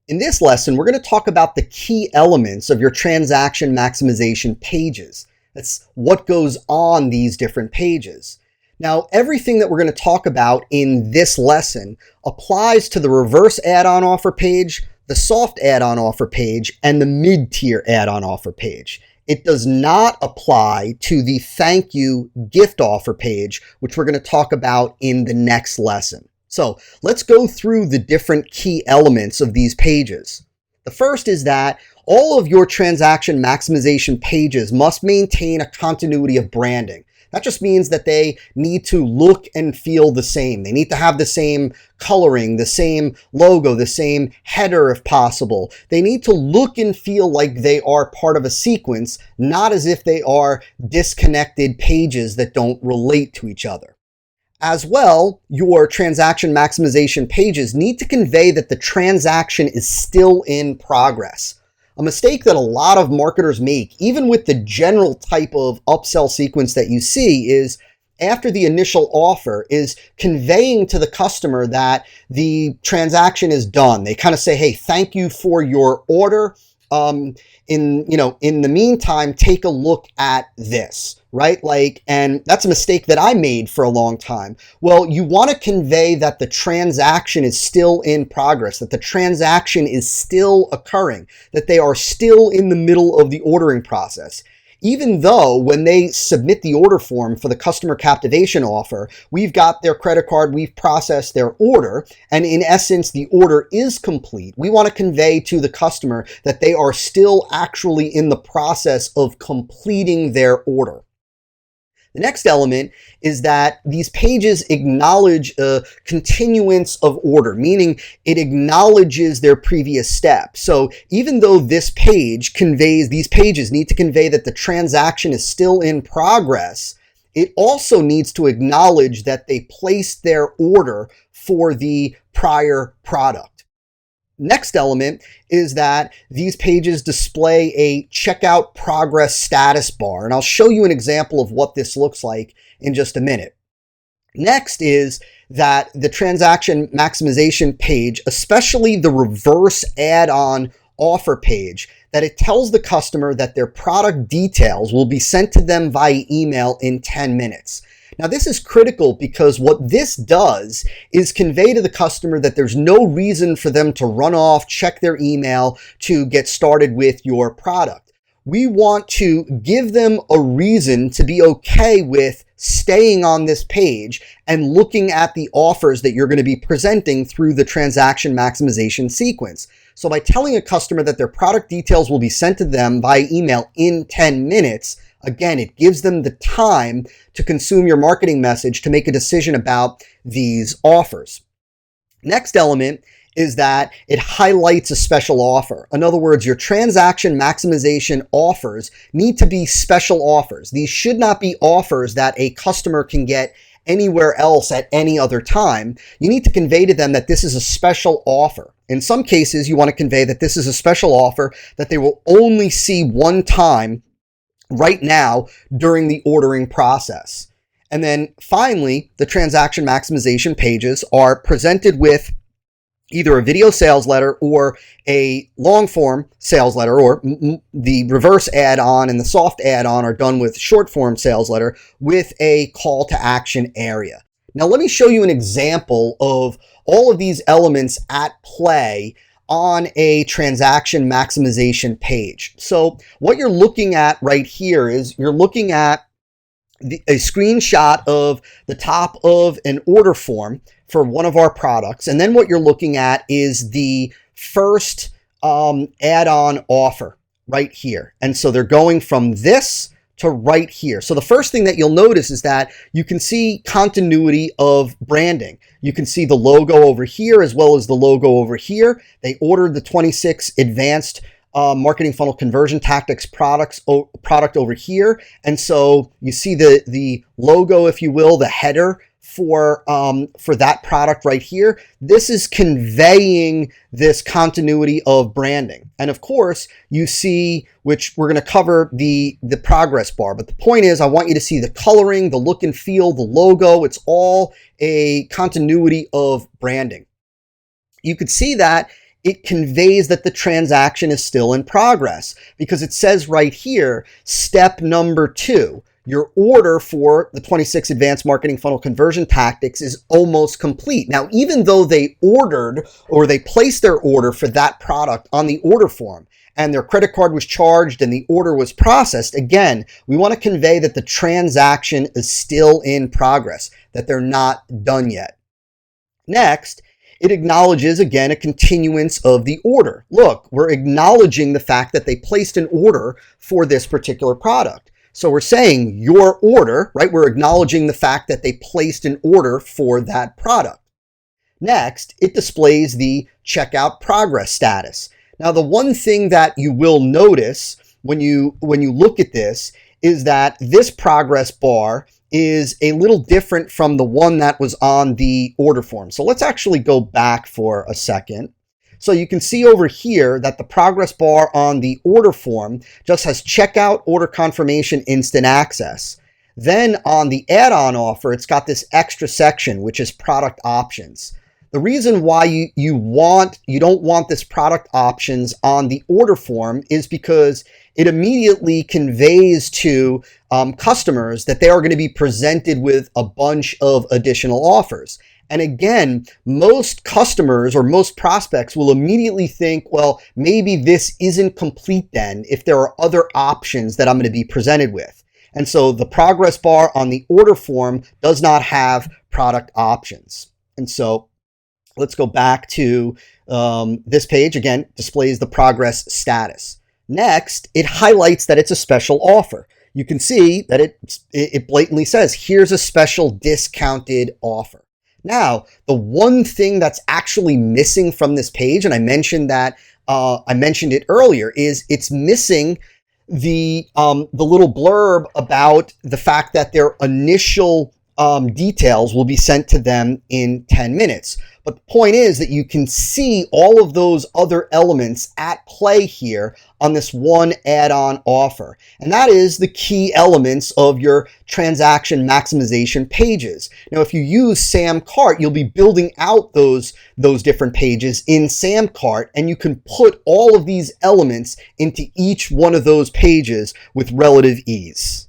In this lesson, we're going to talk about the key elements of your transaction maximization pages. That's what goes on these different pages. Now, everything that we're going to talk about in this lesson applies to the reverse add-on offer page, the soft add-on offer page, and the mid-tier add-on offer page. It does not apply to the thank you gift offer page, which we're going to talk about in the next lesson. So let's go through the different key elements of these pages. The first is that all of your transaction maximization pages must maintain a continuity of branding. That just means that they need to look and feel the same. They need to have the same coloring, the same logo, the same header if possible. They need to look and feel like they are part of a sequence, not as if they are disconnected pages that don't relate to each other. As well, your transaction maximization pages need to convey that the transaction is still in progress. A mistake that a lot of marketers make, even with the general type of upsell sequence that you see, is after the initial offer is conveying to the customer that the transaction is done. They kind of say, hey, thank you for your order. In the meantime, take a look at this, right? And that's a mistake that I made for a long time. Well, you want to convey that the transaction is still in progress, that the transaction is still occurring, that they are still in the middle of the ordering process. Even though when they submit the order form for the customer captivation offer, we've got their credit card, we've processed their order, and in essence, the order is complete. We want to convey to the customer that they are still actually in the process of completing their order. The next element is that these pages acknowledge a continuance of order, meaning it acknowledges their previous step. So even though these pages need to convey that the transaction is still in progress, it also needs to acknowledge that they placed their order for the prior product. Next element is that these pages display a checkout progress status bar, and I'll show you an example of what this looks like in just a minute. Next is that the transaction maximization page, especially the reverse add-on offer page, that it tells the customer that their product details will be sent to them via email in 10 minutes. Now, this is critical because what this does is convey to the customer that there's no reason for them to run off, check their email to get started with your product. We want to give them a reason to be okay with staying on this page and looking at the offers that you're going to be presenting through the transaction maximization sequence. So by telling a customer that their product details will be sent to them via email in 10 minutes, again, it gives them the time to consume your marketing message to make a decision about these offers. Next element is that it highlights a special offer. In other words, your transaction maximization offers need to be special offers. These should not be offers that a customer can get anywhere else at any other time. You need to convey to them that this is a special offer. In some cases, you want to convey that this is a special offer that they will only see one time right now during the ordering process. And then finally, the transaction maximization pages are presented with either a video sales letter or a long form sales letter, or the reverse add-on and the soft add-on are done with short form sales letter with a call to action area. Now, let me show you an example of all of these elements at play on a transaction maximization page. So what you're looking at right here is you're looking at a screenshot of the top of an order form for one of our products. And then what you're looking at is the first add-on offer right here. And so they're going from this to right here. So the first thing that you'll notice is that you can see continuity of branding. You can see the logo over here as well as the logo over here. They ordered the 26 advanced marketing funnel conversion tactics product over here. And so you see the logo, if you will, the header for that product right here. This is conveying this continuity of branding. And of course, you see, which we're going to cover the progress bar. But the point is, I want you to see the coloring, the look and feel, the logo. It's all a continuity of branding. You could see that it conveys that the transaction is still in progress, because it says right here, step number 2. Your order for the 26 advanced marketing funnel conversion tactics is almost complete. Now, even though they ordered or they placed their order for that product on the order form and their credit card was charged and the order was processed, again, we want to convey that the transaction is still in progress, that they're not done yet. Next, it acknowledges, again, a continuance of the order. Look, we're acknowledging the fact that they placed an order for this particular product. So we're saying your order, right? We're acknowledging the fact that they placed an order for that product. Next, it displays the checkout progress status. Now, the one thing that you will notice when you look at this is that this progress bar is a little different from the one that was on the order form. So let's actually go back for a second. So you can see over here that the progress bar on the order form just has checkout, order confirmation, instant access. Then on the add-on offer, it's got this extra section, which is product options. The reason why you don't want this product options on the order form is because it immediately conveys to customers that they are going to be presented with a bunch of additional offers. And again, most customers or most prospects will immediately think, well, maybe this isn't complete then if there are other options that I'm going to be presented with. And so the progress bar on the order form does not have product options. And so let's go back to this page. Again, displays the progress status. Next, it highlights that it's a special offer. You can see that it blatantly says, here's a special discounted offer. Now, the one thing that's actually missing from this page, and I mentioned it earlier, is it's missing the little blurb about the fact that their initial details will be sent to them in 10 minutes. But the point is that you can see all of those other elements at play here on this one add-on offer. And that is the key elements of your transaction maximization pages. Now, if you use SamCart, you'll be building out those different pages in SamCart, and you can put all of these elements into each one of those pages with relative ease.